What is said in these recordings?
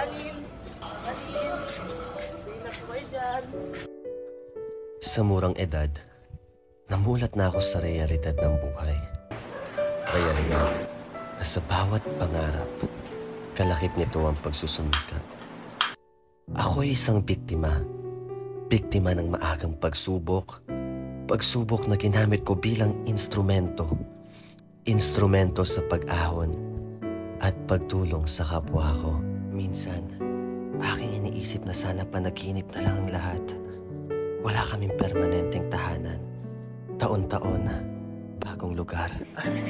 Alin? Alin? Hindi na po kayo dyan. Sa murang edad, namulat na ako sa realidad ng buhay. Realidad na sa bawat pangarap, kalakip nito ang pagsusumikap. Ako'y isang biktima. Biktima ng maagang pagsubok. Pagsubok na ginamit ko bilang instrumento. Instrumento sa pag-ahon at pagtulong sa kapwa ko. Minsan, aking iniisip na sana panaginip na lang ang lahat. Wala kaming permanenteng tahanan. Taon-taon, bagong lugar.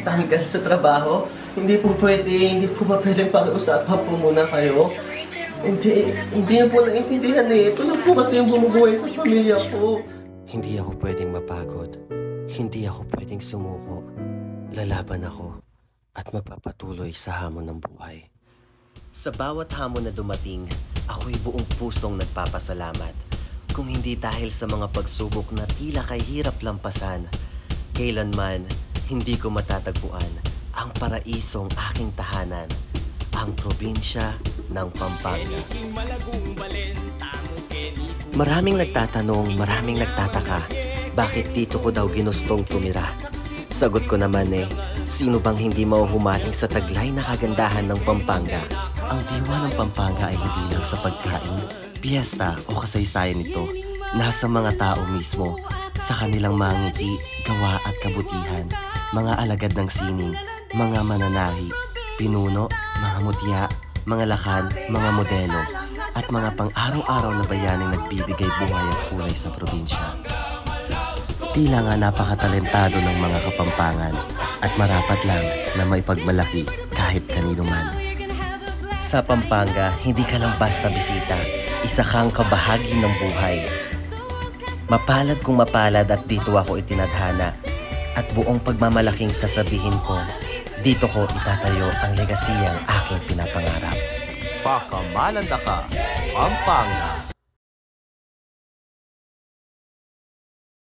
Tanggal sa trabaho? Hindi po ba pwedeng pag-usapan po muna kayo? Hindi niyo po naintindihan eh. Ito lang po kasi yung bumubuhay sa pamilya ko. Hindi ako pwedeng mapagod. Hindi ako pwedeng sumuko. Lalaban ako at magpapatuloy sa hamon ng buhay. Sa bawat hamon na dumating, ako'y buong pusong nagpapasalamat. Kung hindi dahil sa mga pagsubok na tila kay hirap lampasan, kailanman hindi ko matatagpuan ang paraisong aking tahanan, ang probinsya ng Pampanga. Maraming nagtatanong, maraming nagtataka, bakit dito ko daw ginustong tumira? Sagot ko naman sino bang hindi mauhumaling sa taglay na kagandahan ng Pampanga? Ang diwa ng Pampanga ay hindi lang sa pagkain, piyesta o kasaysayan nito. Nasa mga tao mismo, sa kanilang mga ngiti, gawa at kabutihan, mga alagad ng sining, mga mananahi, pinuno, mga mutya, mga lakan, mga modelo, at mga pang-araw-araw na bayaning nagbibigay buhay at kulay sa probinsya. Tila nga napakatalentado ng mga Kapampangan at marapat lang na may pagmalaki kahit kanino man. Sa Pampanga, hindi ka lang basta bisita, isa kang kabahagi ng buhay. Mapalad kung mapalad at dito ako itinadhana at buong pagmamalaking sasabihin ko, dito ko itatayo ang legasiyang aking pinapangarap. Pakamalanda ka, Pampanga!